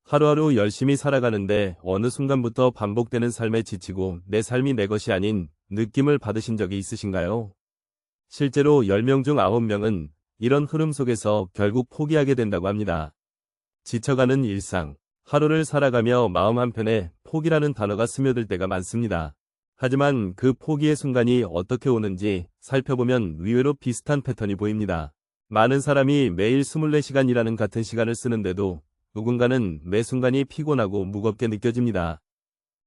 하루하루 열심히 살아가는데 어느 순간부터 반복되는 삶에 지치고 내 삶이 내 것이 아닌 느낌을 받으신 적이 있으신가요? 실제로 10명 중 9명은 이런 흐름 속에서 결국 포기하게 된다고 합니다. 지쳐가는 일상, 하루를 살아가며 마음 한편에 포기라는 단어가 스며들 때가 많습니다. 하지만 그 포기의 순간이 어떻게 오는지 살펴보면 의외로 비슷한 패턴이 보입니다. 많은 사람이 매일 24시간 일하는 같은 시간을 쓰는데도 누군가는 매 순간이 피곤하고 무겁게 느껴집니다.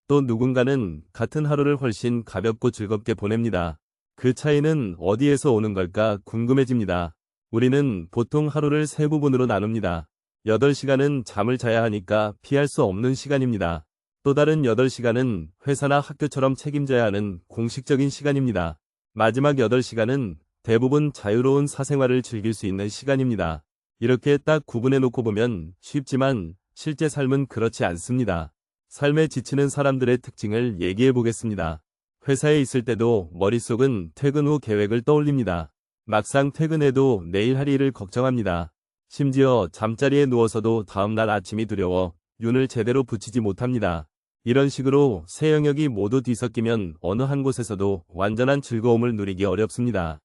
또 누군가는 같은 하루를 훨씬 가볍고 즐겁게 보냅니다. 그 차이는 어디에서 오는 걸까 궁금해집니다. 우리는 보통 하루를 세 부분으로 나눕니다. 8시간은 잠을 자야 하니까 피할 수 없는 시간입니다. 또 다른 8시간은 회사나 학교처럼 책임져야 하는 공식적인 시간입니다. 마지막 8시간은 대부분 자유로운 사생활을 즐길 수 있는 시간입니다. 이렇게 딱 구분해 놓고 보면 쉽지만 실제 삶은 그렇지 않습니다. 삶에 지치는 사람들의 특징을 얘기해 보겠습니다. 회사에 있을 때도 머릿속은 퇴근 후 계획을 떠올립니다. 막상 퇴근해도 내일 할 일을 걱정합니다. 심지어 잠자리에 누워서도 다음날 아침이 두려워 눈을 제대로 붙이지 못합니다. 이런 식으로 세 영역이 모두 뒤섞이면 어느 한 곳에서도 완전한 즐거움을 누리기 어렵습니다.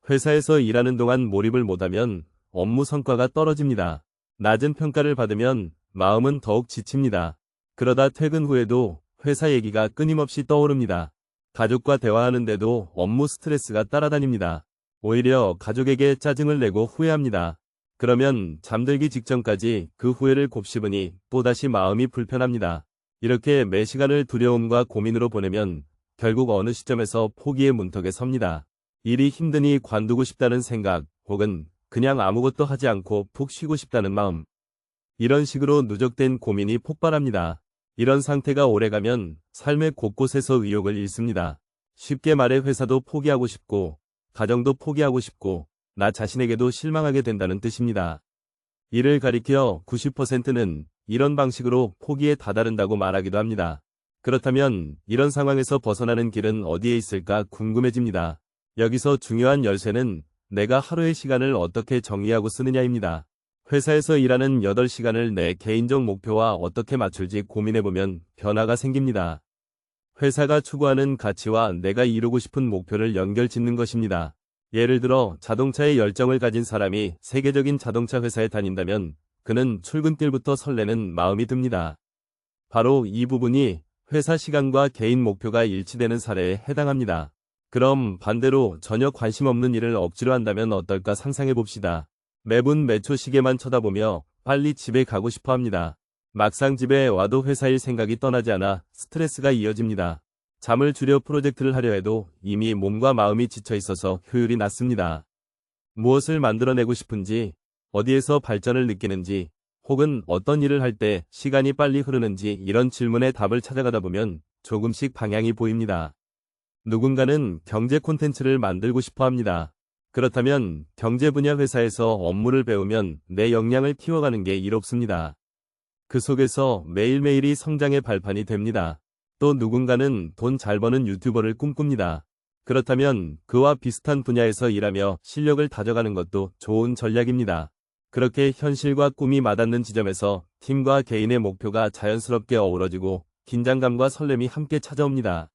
회사에서 일하는 동안 몰입을 못하면 업무 성과가 떨어집니다. 낮은 평가를 받으면 마음은 더욱 지칩니다. 그러다 퇴근 후에도 회사 얘기가 끊임없이 떠오릅니다. 가족과 대화하는데도 업무 스트레스가 따라다닙니다. 오히려 가족에게 짜증을 내고 후회합니다. 그러면 잠들기 직전까지 그 후회를 곱씹으니 또다시 마음이 불편합니다. 이렇게 매 시간을 두려움과 고민으로 보내면 결국 어느 시점에서 포기의 문턱에 섭니다. 일이 힘드니 관두고 싶다는 생각 혹은 그냥 아무것도 하지 않고 푹 쉬고 싶다는 마음. 이런 식으로 누적된 고민이 폭발합니다. 이런 상태가 오래가면 삶의 곳곳에서 의욕을 잃습니다. 쉽게 말해 회사도 포기하고 싶고 가정도 포기하고 싶고 나 자신에게도 실망하게 된다는 뜻입니다. 이를 가리켜 90%는 이런 방식으로 포기에 다다른다고 말하기도 합니다. 그렇다면 이런 상황에서 벗어나는 길은 어디에 있을까 궁금해집니다. 여기서 중요한 열쇠는 내가 하루의 시간을 어떻게 정리하고 쓰느냐입니다. 회사에서 일하는 8시간을 내 개인적 목표와 어떻게 맞출지 고민해보면 변화가 생깁니다. 회사가 추구하는 가치와 내가 이루고 싶은 목표를 연결짓는 것입니다. 예를 들어 자동차에 열정을 가진 사람이 세계적인 자동차 회사에 다닌다면 그는 출근길부터 설레는 마음이 듭니다. 바로 이 부분이 회사 시간과 개인 목표가 일치되는 사례에 해당합니다. 그럼 반대로 전혀 관심 없는 일을 억지로 한다면 어떨까 상상해 봅시다. 매분 매초 시계만 쳐다보며 빨리 집에 가고 싶어 합니다. 막상 집에 와도 회사 일 생각이 떠나지 않아 스트레스가 이어집니다. 잠을 줄여 프로젝트를 하려 해도 이미 몸과 마음이 지쳐 있어서 효율이 낮습니다. 무엇을 만들어내고 싶은지, 어디에서 발전을 느끼는지, 혹은 어떤 일을 할 때 시간이 빨리 흐르는지 이런 질문에 답을 찾아가다 보면 조금씩 방향이 보입니다. 누군가는 경제 콘텐츠를 만들고 싶어 합니다. 그렇다면 경제 분야 회사에서 업무를 배우면 내 역량을 키워가는 게 이롭습니다. 그 속에서 매일매일이 성장의 발판이 됩니다. 또 누군가는 돈 잘 버는 유튜버를 꿈꿉니다. 그렇다면 그와 비슷한 분야에서 일하며 실력을 다져가는 것도 좋은 전략입니다. 그렇게 현실과 꿈이 맞닿는 지점에서 팀과 개인의 목표가 자연스럽게 어우러지고 긴장감과 설렘이 함께 찾아옵니다.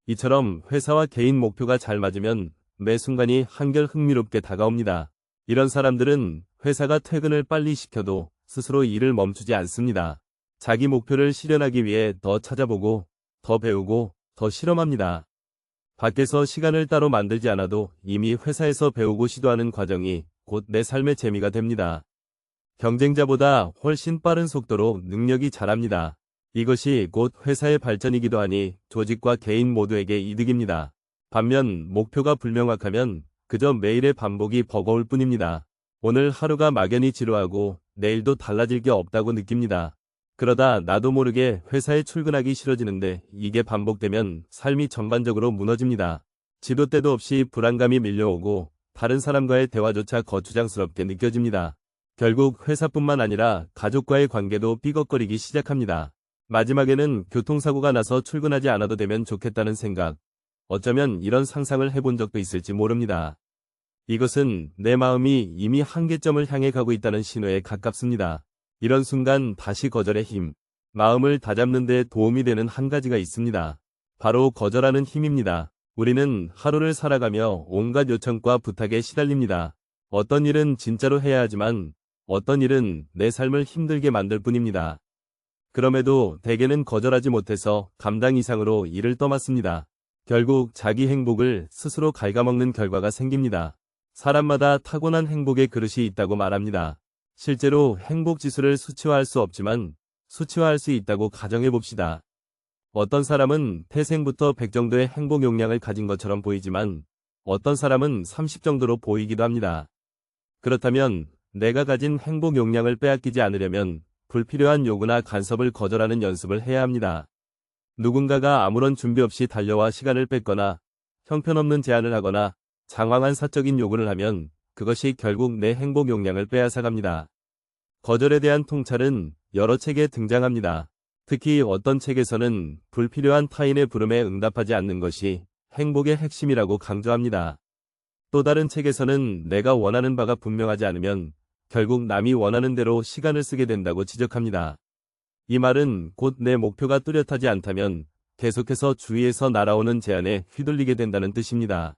이처럼 회사와 개인 목표가 잘 맞으면 매 순간이 한결 흥미롭게 다가옵니다. 이런 사람들은 회사가 퇴근을 빨리 시켜도 스스로 일을 멈추지 않습니다. 자기 목표를 실현하기 위해 더 찾아보고, 더 배우고, 더 실험합니다. 밖에서 시간을 따로 만들지 않아도 이미 회사에서 배우고 시도하는 과정이 곧 내 삶의 재미가 됩니다. 경쟁자보다 훨씬 빠른 속도로 능력이 자랍니다. 이것이 곧 회사의 발전이기도 하니 조직과 개인 모두에게 이득입니다. 반면 목표가 불명확하면 그저 매일의 반복이 버거울 뿐입니다. 오늘 하루가 막연히 지루하고 내일도 달라질 게 없다고 느낍니다. 그러다 나도 모르게 회사에 출근하기 싫어지는데 이게 반복되면 삶이 전반적으로 무너집니다. 지도 때도 없이 불안감이 밀려오고 다른 사람과의 대화조차 거추장스럽게 느껴집니다. 결국 회사뿐만 아니라 가족과의 관계도 삐걱거리기 시작합니다. 마지막에는 교통사고가 나서 출근하지 않아도 되면 좋겠다는 생각. 어쩌면 이런 상상을 해본 적도 있을지 모릅니다. 이것은 내 마음이 이미 한계점을 향해 가고 있다는 신호에 가깝습니다. 이런 순간 다시 거절의 힘, 마음을 다잡는 데 도움이 되는 한 가지가 있습니다. 바로 거절하는 힘입니다. 우리는 하루를 살아가며 온갖 요청과 부탁에 시달립니다. 어떤 일은 진짜로 해야 하지만 어떤 일은 내 삶을 힘들게 만들 뿐입니다. 그럼에도 대개는 거절하지 못해서 감당 이상으로 일을 떠맡습니다. 결국 자기 행복을 스스로 갉아먹는 결과가 생깁니다. 사람마다 타고난 행복의 그릇이 있다고 말합니다. 실제로 행복 지수를 수치화할 수 없지만 수치화할 수 있다고 가정해 봅시다. 어떤 사람은 태생부터 100 정도의 행복 용량을 가진 것처럼 보이지만 어떤 사람은 30 정도로 보이기도 합니다. 그렇다면 내가 가진 행복 용량을 빼앗기지 않으려면 불필요한 요구나 간섭을 거절하는 연습을 해야 합니다. 누군가가 아무런 준비 없이 달려와 시간을 뺏거나 형편없는 제안을 하거나 장황한 사적인 요구를 하면 그것이 결국 내 행복 용량을 빼앗아갑니다. 거절에 대한 통찰은 여러 책에 등장합니다. 특히 어떤 책에서는 불필요한 타인의 부름에 응답하지 않는 것이 행복의 핵심이라고 강조합니다. 또 다른 책에서는 내가 원하는 바가 분명하지 않으면 결국 남이 원하는 대로 시간을 쓰게 된다고 지적합니다. 이 말은 곧 내 목표가 뚜렷하지 않다면 계속해서 주위에서 날아오는 제안에 휘둘리게 된다는 뜻입니다.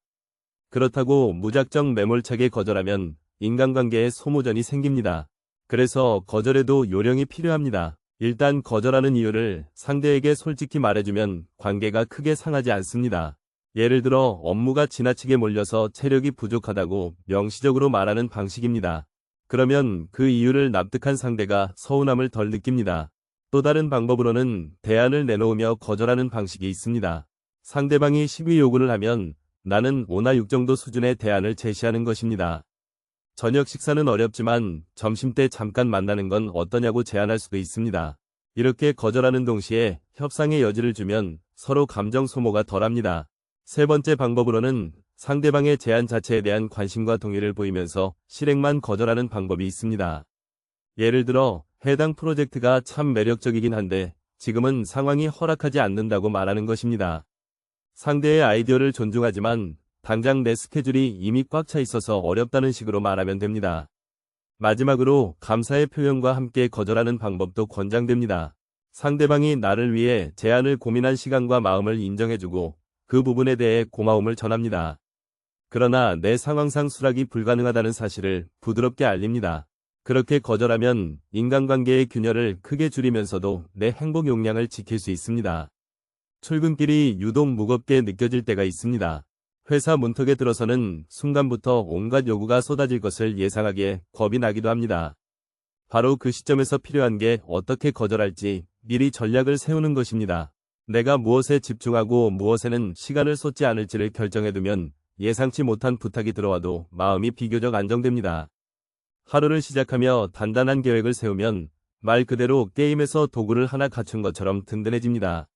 그렇다고 무작정 매몰차게 거절하면 인간관계에 소모전이 생깁니다. 그래서 거절에도 요령이 필요합니다. 일단 거절하는 이유를 상대에게 솔직히 말해주면 관계가 크게 상하지 않습니다. 예를 들어 업무가 지나치게 몰려서 체력이 부족하다고 명시적으로 말하는 방식입니다. 그러면 그 이유를 납득한 상대가 서운함을 덜 느낍니다. 또 다른 방법으로는 대안을 내놓으며 거절하는 방식이 있습니다. 상대방이 식위 요구를 하면 나는 5나 6 정도 수준의 대안을 제시하는 것입니다. 저녁 식사는 어렵지만 점심때 잠깐 만나는 건 어떠냐고 제안할 수도 있습니다. 이렇게 거절하는 동시에 협상의 여지를 주면 서로 감정 소모가 덜합니다. 세 번째 방법으로는 상대방의 제안 자체에 대한 관심과 동의를 보이면서 실행만 거절하는 방법이 있습니다. 예를 들어 해당 프로젝트가 참 매력적이긴 한데 지금은 상황이 허락하지 않는다고 말하는 것입니다. 상대의 아이디어를 존중하지만 당장 내 스케줄이 이미 꽉 차 있어서 어렵다는 식으로 말하면 됩니다. 마지막으로 감사의 표현과 함께 거절하는 방법도 권장됩니다. 상대방이 나를 위해 제안을 고민한 시간과 마음을 인정해주고 그 부분에 대해 고마움을 전합니다. 그러나 내 상황상 수락이 불가능하다는 사실을 부드럽게 알립니다. 그렇게 거절하면 인간관계의 균열을 크게 줄이면서도 내 행복 용량을 지킬 수 있습니다. 출근길이 유독 무겁게 느껴질 때가 있습니다. 회사 문턱에 들어서는 순간부터 온갖 요구가 쏟아질 것을 예상하기에 겁이 나기도 합니다. 바로 그 시점에서 필요한 게 어떻게 거절할지 미리 전략을 세우는 것입니다. 내가 무엇에 집중하고 무엇에는 시간을 쏟지 않을지를 결정해두면 예상치 못한 부탁이 들어와도 마음이 비교적 안정됩니다. 하루를 시작하며 단단한 계획을 세우면 말 그대로 게임에서 도구를 하나 갖춘 것처럼 든든해집니다.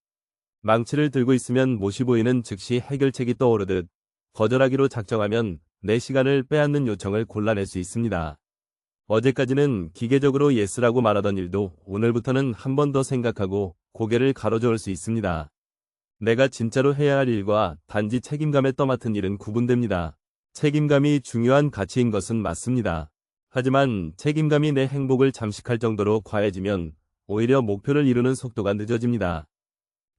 망치를 들고 있으면 못이 보이는 즉시 해결책이 떠오르듯 거절하기로 작정하면 내 시간을 빼앗는 요청을 골라낼 수 있습니다. 어제까지는 기계적으로 예스라고 말하던 일도 오늘부터는 한 번 더 생각하고 고개를 가로저을 수 있습니다. 내가 진짜로 해야 할 일과 단지 책임감에 떠맡은 일은 구분됩니다. 책임감이 중요한 가치인 것은 맞습니다. 하지만 책임감이 내 행복을 잠식할 정도로 과해지면 오히려 목표를 이루는 속도가 늦어집니다.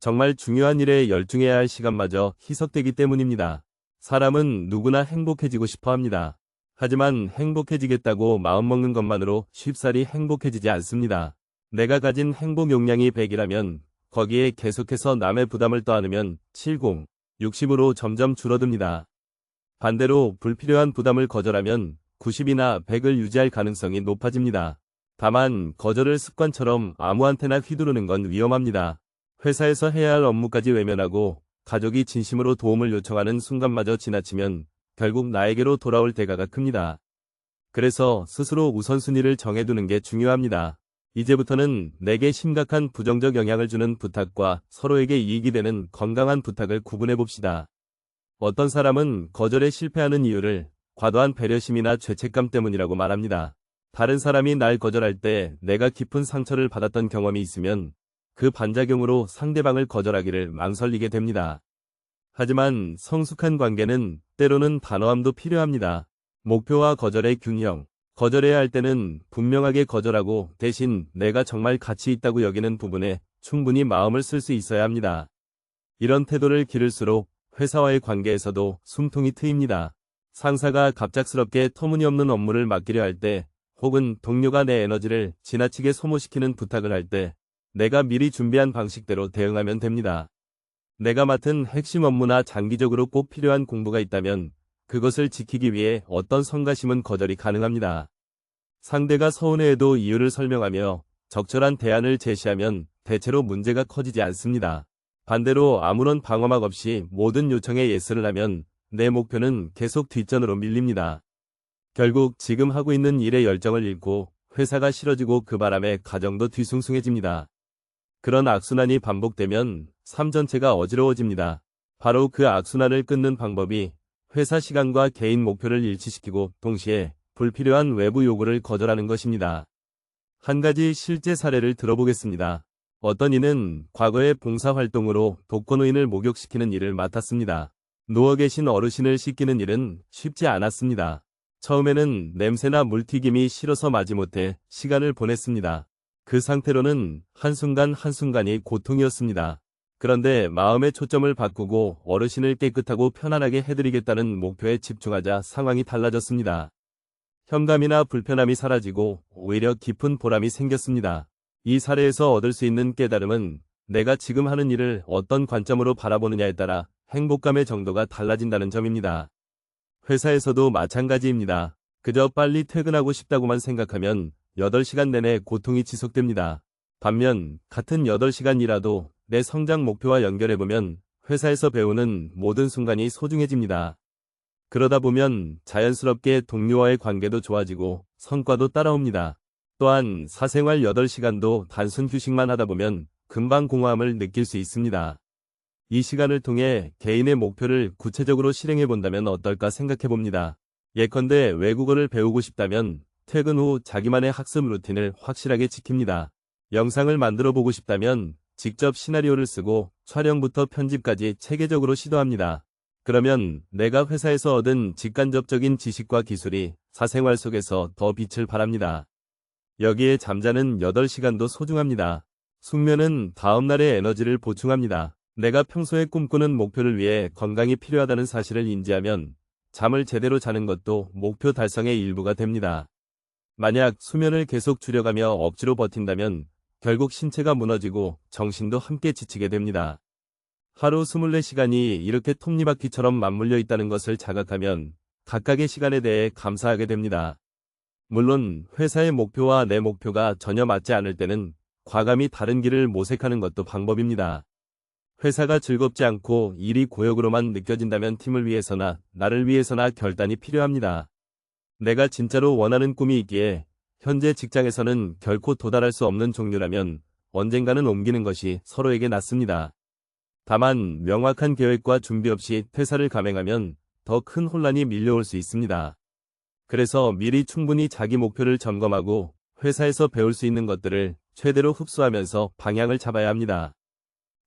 정말 중요한 일에 열중해야 할 시간마저 희석되기 때문입니다. 사람은 누구나 행복해지고 싶어 합니다. 하지만 행복해지겠다고 마음먹는 것만으로 쉽사리 행복해지지 않습니다. 내가 가진 행복 용량이 100이라면 거기에 계속해서 남의 부담을 떠안으면 70, 60으로 점점 줄어듭니다. 반대로 불필요한 부담을 거절하면 90이나 100을 유지할 가능성이 높아집니다. 다만 거절을 습관처럼 아무한테나 휘두르는 건 위험합니다. 회사에서 해야 할 업무까지 외면하고 가족이 진심으로 도움을 요청하는 순간마저 지나치면 결국 나에게로 돌아올 대가가 큽니다. 그래서 스스로 우선순위를 정해두는 게 중요합니다. 이제부터는 내게 심각한 부정적 영향을 주는 부탁과 서로에게 이익이 되는 건강한 부탁을 구분해 봅시다. 어떤 사람은 거절에 실패하는 이유를 과도한 배려심이나 죄책감 때문이라고 말합니다. 다른 사람이 날 거절할 때 내가 깊은 상처를 받았던 경험이 있으면 그 반작용으로 상대방을 거절하기를 망설이게 됩니다. 하지만 성숙한 관계는 때로는 단호함도 필요합니다. 목표와 거절의 균형, 거절해야 할 때는 분명하게 거절하고 대신 내가 정말 가치 있다고 여기는 부분에 충분히 마음을 쓸 수 있어야 합니다. 이런 태도를 기를수록 회사와의 관계에서도 숨통이 트입니다. 상사가 갑작스럽게 터무니없는 업무를 맡기려 할 때, 혹은 동료가 내 에너지를 지나치게 소모시키는 부탁을 할 때, 내가 미리 준비한 방식대로 대응하면 됩니다. 내가 맡은 핵심 업무나 장기적으로 꼭 필요한 공부가 있다면 그것을 지키기 위해 어떤 성가심은 거절이 가능합니다. 상대가 서운해해도 이유를 설명하며 적절한 대안을 제시하면 대체로 문제가 커지지 않습니다. 반대로 아무런 방어막 없이 모든 요청에 예스를 하면 내 목표는 계속 뒷전으로 밀립니다. 결국 지금 하고 있는 일에 열정을 잃고 회사가 싫어지고 그 바람에 가정도 뒤숭숭해집니다. 그런 악순환이 반복되면 삶 전체가 어지러워집니다. 바로 그 악순환을 끊는 방법이 회사 시간과 개인 목표를 일치시키고 동시에 불필요한 외부 요구를 거절하는 것입니다. 한 가지 실제 사례를 들어보겠습니다. 어떤 이는 과거의 봉사활동으로 독거노인을 목욕시키는 일을 맡았습니다. 누워 계신 어르신을 씻기는 일은 쉽지 않았습니다. 처음에는 냄새나 물튀김이 싫어서 마지못해 시간을 보냈습니다. 그 상태로는 한순간 한순간이 고통이었습니다. 그런데 마음의 초점을 바꾸고 어르신을 깨끗하고 편안하게 해드리겠다는 목표에 집중하자 상황이 달라졌습니다. 현감이나 불편함이 사라지고 오히려 깊은 보람이 생겼습니다. 이 사례에서 얻을 수 있는 깨달음은 내가 지금 하는 일을 어떤 관점으로 바라보느냐에 따라 행복감의 정도가 달라진다는 점입니다. 회사에서도 마찬가지입니다. 그저 빨리 퇴근하고 싶다고만 생각하면 8시간 내내 고통이 지속됩니다. 반면 같은 8시간 일하도 내 성장 목표와 연결해보면 회사에서 배우는 모든 순간이 소중해집니다. 그러다 보면 자연스럽게 동료와의 관계도 좋아지고 성과도 따라옵니다. 또한 사생활 8시간도 단순 휴식만 하다 보면 금방 공허함을 느낄 수 있습니다. 이 시간을 통해 개인의 목표를 구체적으로 실행해 본다면 어떨까 생각해 봅니다. 예컨대 외국어를 배우고 싶다면 퇴근 후 자기만의 학습 루틴을 확실하게 지킵니다. 영상을 만들어 보고 싶다면 직접 시나리오를 쓰고 촬영부터 편집까지 체계적으로 시도합니다. 그러면 내가 회사에서 얻은 직간접적인 지식과 기술이 사생활 속에서 더 빛을 발합니다. 여기에 잠자는 8시간도 소중합니다. 숙면은 다음날의 에너지를 보충합니다. 내가 평소에 꿈꾸는 목표를 위해 건강이 필요하다는 사실을 인지하면 잠을 제대로 자는 것도 목표 달성의 일부가 됩니다. 만약 수면을 계속 줄여가며 억지로 버틴다면 결국 신체가 무너지고 정신도 함께 지치게 됩니다. 하루 24시간이 이렇게 톱니바퀴처럼 맞물려 있다는 것을 자각하면 각각의 시간에 대해 감사하게 됩니다. 물론 회사의 목표와 내 목표가 전혀 맞지 않을 때는 과감히 다른 길을 모색하는 것도 방법입니다. 회사가 즐겁지 않고 일이 고역으로만 느껴진다면 팀을 위해서나 나를 위해서나 결단이 필요합니다. 내가 진짜로 원하는 꿈이 있기에 현재 직장에서는 결코 도달할 수 없는 종류라면 언젠가는 옮기는 것이 서로에게 낫습니다. 다만 명확한 계획과 준비 없이 퇴사를 감행하면 더 큰 혼란이 밀려올 수 있습니다. 그래서 미리 충분히 자기 목표를 점검하고 회사에서 배울 수 있는 것들을 최대로 흡수하면서 방향을 잡아야 합니다.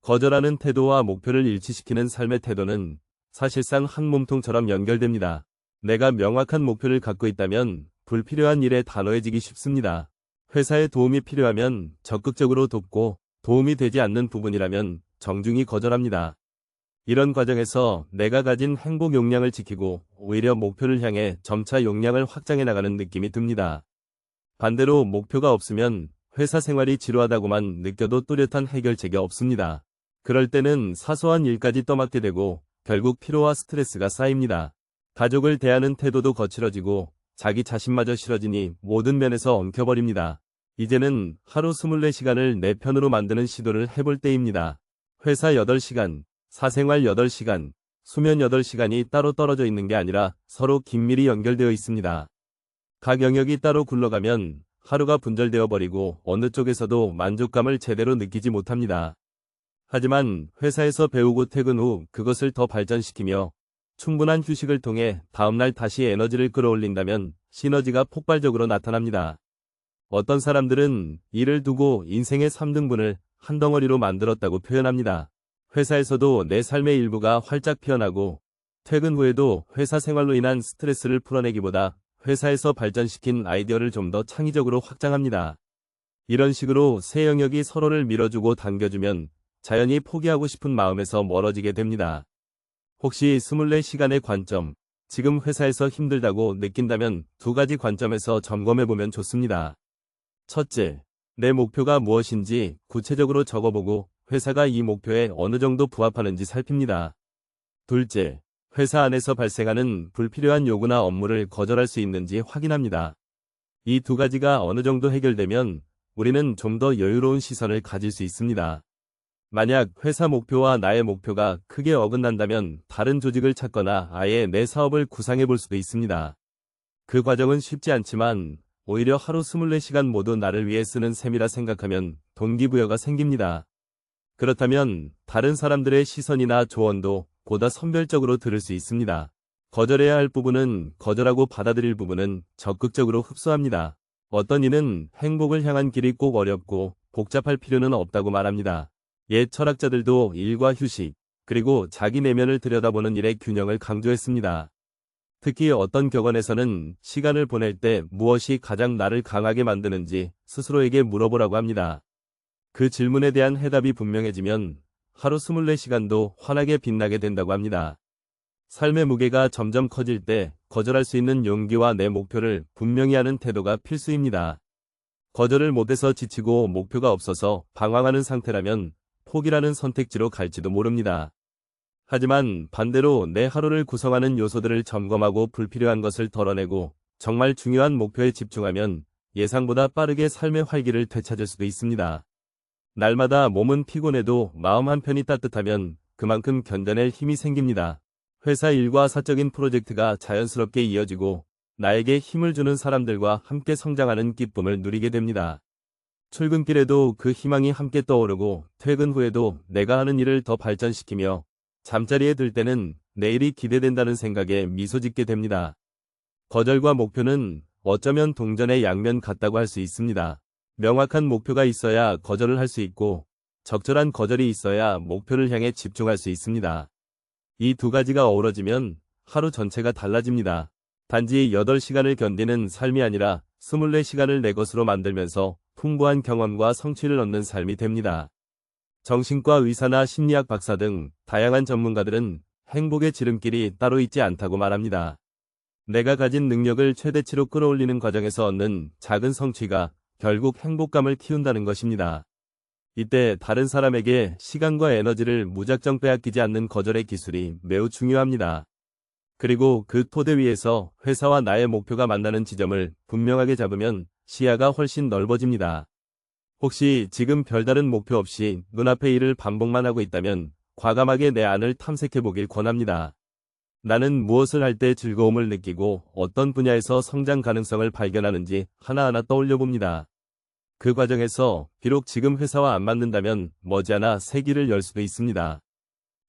거절하는 태도와 목표를 일치시키는 삶의 태도는 사실상 한 몸통처럼 연결됩니다. 내가 명확한 목표를 갖고 있다면 불필요한 일에 단호해지기 쉽습니다. 회사에 도움이 필요하면 적극적으로 돕고 도움이 되지 않는 부분이라면 정중히 거절합니다. 이런 과정에서 내가 가진 행복 용량을 지키고 오히려 목표를 향해 점차 용량을 확장해 나가는 느낌이 듭니다. 반대로 목표가 없으면 회사 생활이 지루하다고만 느껴도 뚜렷한 해결책이 없습니다. 그럴 때는 사소한 일까지 떠맡게 되고 결국 피로와 스트레스가 쌓입니다. 가족을 대하는 태도도 거칠어지고 자기 자신마저 싫어지니 모든 면에서 엉켜버립니다. 이제는 하루 24시간을 내 편으로 만드는 시도를 해볼 때입니다. 회사 8시간, 사생활 8시간, 수면 8시간이 따로 떨어져 있는 게 아니라 서로 긴밀히 연결되어 있습니다. 각 영역이 따로 굴러가면 하루가 분절되어 버리고 어느 쪽에서도 만족감을 제대로 느끼지 못합니다. 하지만 회사에서 배우고 퇴근 후 그것을 더 발전시키며 충분한 휴식을 통해 다음날 다시 에너지를 끌어올린다면 시너지가 폭발적으로 나타납니다. 어떤 사람들은 일을 두고 인생의 3등분을 한 덩어리로 만들었다고 표현합니다. 회사에서도 내 삶의 일부가 활짝 피어나고 퇴근 후에도 회사 생활로 인한 스트레스를 풀어내기보다 회사에서 발전시킨 아이디어를 좀 더 창의적으로 확장합니다. 이런 식으로 새 영역이 서로를 밀어주고 당겨주면 자연히 포기하고 싶은 마음에서 멀어지게 됩니다. 혹시 24시간의 관점, 지금 회사에서 힘들다고 느낀다면 두 가지 관점에서 점검해보면 좋습니다. 첫째, 내 목표가 무엇인지 구체적으로 적어보고 회사가 이 목표에 어느 정도 부합하는지 살핍니다. 둘째, 회사 안에서 발생하는 불필요한 요구나 업무를 거절할 수 있는지 확인합니다. 이 두 가지가 어느 정도 해결되면 우리는 좀 더 여유로운 시선을 가질 수 있습니다. 만약 회사 목표와 나의 목표가 크게 어긋난다면 다른 조직을 찾거나 아예 내 사업을 구상해 볼 수도 있습니다. 그 과정은 쉽지 않지만 오히려 하루 24시간 모두 나를 위해 쓰는 셈이라 생각하면 동기부여가 생깁니다. 그렇다면 다른 사람들의 시선이나 조언도 보다 선별적으로 들을 수 있습니다. 거절해야 할 부분은 거절하고 받아들일 부분은 적극적으로 흡수합니다. 어떤 이는 행복을 향한 길이 꼭 어렵고 복잡할 필요는 없다고 말합니다. 옛 철학자들도 일과 휴식, 그리고 자기 내면을 들여다보는 일의 균형을 강조했습니다. 특히 어떤 격언에서는 시간을 보낼 때 무엇이 가장 나를 강하게 만드는지 스스로에게 물어보라고 합니다. 그 질문에 대한 해답이 분명해지면 하루 24시간도 환하게 빛나게 된다고 합니다. 삶의 무게가 점점 커질 때 거절할 수 있는 용기와 내 목표를 분명히 하는 태도가 필수입니다. 거절을 못해서 지치고 목표가 없어서 방황하는 상태라면 포기라는 선택지로 갈지도 모릅니다. 하지만 반대로 내 하루를 구성하는 요소들을 점검하고 불필요한 것을 덜어내고 정말 중요한 목표에 집중하면 예상보다 빠르게 삶의 활기를 되찾을 수도 있습니다. 날마다 몸은 피곤해도 마음 한편이 따뜻하면 그만큼 견뎌낼 힘이 생깁니다. 회사 일과 사적인 프로젝트가 자연스럽게 이어지고 나에게 힘을 주는 사람들과 함께 성장하는 기쁨을 누리게 됩니다. 출근길에도 그 희망이 함께 떠오르고 퇴근 후에도 내가 하는 일을 더 발전시키며 잠자리에 들 때는 내일이 기대된다는 생각에 미소 짓게 됩니다. 거절과 목표는 어쩌면 동전의 양면 같다고 할 수 있습니다. 명확한 목표가 있어야 거절을 할 수 있고 적절한 거절이 있어야 목표를 향해 집중할 수 있습니다. 이 두 가지가 어우러지면 하루 전체가 달라집니다. 단지 8시간을 견디는 삶이 아니라 24시간을 내 것으로 만들면서 풍부한 경험과 성취를 얻는 삶이 됩니다. 정신과 의사나 심리학 박사 등 다양한 전문가들은 행복의 지름길이 따로 있지 않다고 말합니다. 내가 가진 능력을 최대치로 끌어올리는 과정에서 얻는 작은 성취가 결국 행복감을 키운다는 것입니다. 이때 다른 사람에게 시간과 에너지를 무작정 빼앗기지 않는 거절의 기술이 매우 중요합니다. 그리고 그 토대 위에서 회사와 나의 목표가 만나는 지점을 분명하게 잡으면 시야가 훨씬 넓어집니다. 혹시 지금 별다른 목표 없이 눈앞의 일을 반복만 하고 있다면 과감하게 내 안을 탐색해 보길 권합니다. 나는 무엇을 할 때 즐거움을 느끼고 어떤 분야에서 성장 가능성을 발견하는지 하나하나 떠올려 봅니다. 그 과정에서 비록 지금 회사와 안 맞는다면 머지않아 새 길을 열 수도 있습니다.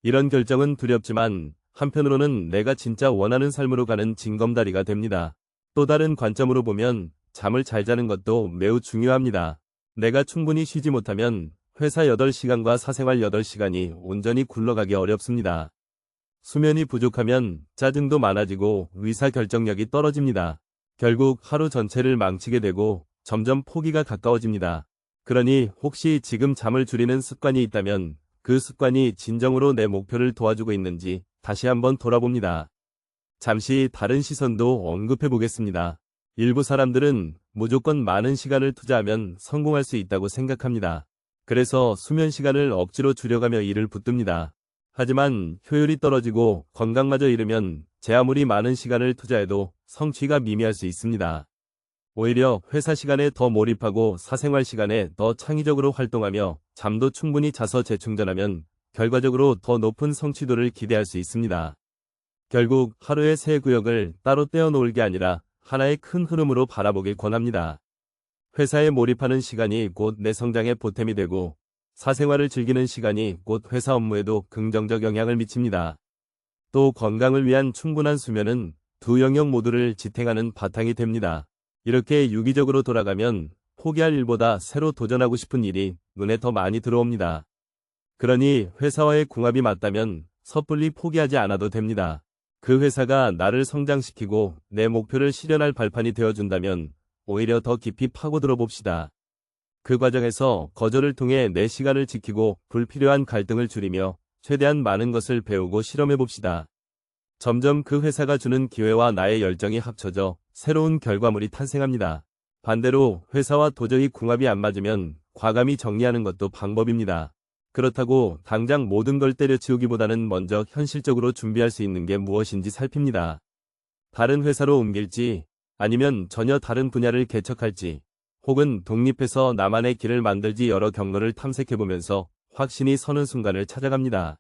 이런 결정은 두렵지만 한편으로는 내가 진짜 원하는 삶으로 가는 징검다리가 됩니다. 또 다른 관점으로 보면 잠을 잘 자는 것도 매우 중요합니다. 내가 충분히 쉬지 못하면 회사 8시간과 사생활 8시간이 온전히 굴러가기 어렵습니다. 수면이 부족하면 짜증도 많아지고 의사결정력이 떨어집니다. 결국 하루 전체를 망치게 되고 점점 포기가 가까워집니다. 그러니 혹시 지금 잠을 줄이는 습관이 있다면 그 습관이 진정으로 내 목표를 도와주고 있는지 다시 한번 돌아봅니다. 잠시 다른 시선도 언급해 보겠습니다. 일부 사람들은 무조건 많은 시간을 투자하면 성공할 수 있다고 생각합니다. 그래서 수면 시간을 억지로 줄여가며 일을 붙듭니다. 하지만 효율이 떨어지고 건강마저 잃으면 제 아무리 많은 시간을 투자해도 성취가 미미할 수 있습니다. 오히려 회사 시간에 더 몰입하고 사생활 시간에 더 창의적으로 활동하며 잠도 충분히 자서 재충전하면 결과적으로 더 높은 성취도를 기대할 수 있습니다. 결국 하루의 세 구역을 따로 떼어놓을 게 아니라 하나의 큰 흐름으로 바라보길 권합니다. 회사에 몰입하는 시간이 곧 내 성장의 보탬이 되고 사생활을 즐기는 시간이 곧 회사 업무에도 긍정적 영향을 미칩니다. 또 건강을 위한 충분한 수면은 두 영역 모두를 지탱하는 바탕이 됩니다. 이렇게 유기적으로 돌아가면 포기할 일보다 새로 도전하고 싶은 일이 눈에 더 많이 들어옵니다. 그러니 회사와의 궁합이 맞다면 섣불리 포기하지 않아도 됩니다. 그 회사가 나를 성장시키고 내 목표를 실현할 발판이 되어준다면 오히려 더 깊이 파고들어 봅시다. 그 과정에서 거절을 통해 내 시간을 지키고 불필요한 갈등을 줄이며 최대한 많은 것을 배우고 실험해 봅시다. 점점 그 회사가 주는 기회와 나의 열정이 합쳐져 새로운 결과물이 탄생합니다. 반대로 회사와 도저히 궁합이 안 맞으면 과감히 정리하는 것도 방법입니다. 그렇다고 당장 모든 걸 때려치우기보다는 먼저 현실적으로 준비할 수 있는 게 무엇인지 살핍니다. 다른 회사로 옮길지 아니면 전혀 다른 분야를 개척할지 혹은 독립해서 나만의 길을 만들지 여러 경로를 탐색해보면서 확신이 서는 순간을 찾아갑니다.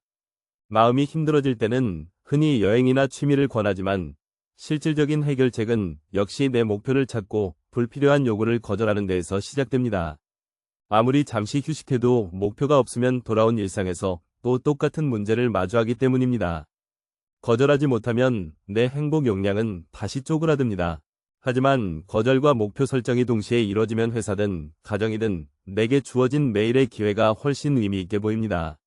마음이 힘들어질 때는 흔히 여행이나 취미를 권하지만 실질적인 해결책은 역시 내 목표를 찾고 불필요한 요구를 거절하는 데에서 시작됩니다. 아무리 잠시 휴식해도 목표가 없으면 돌아온 일상에서 또 똑같은 문제를 마주하기 때문입니다. 거절하지 못하면 내 행복 용량은 다시 쪼그라듭니다. 하지만 거절과 목표 설정이 동시에 이뤄지면 회사든 가정이든 내게 주어진 매일의 기회가 훨씬 의미 있게 보입니다.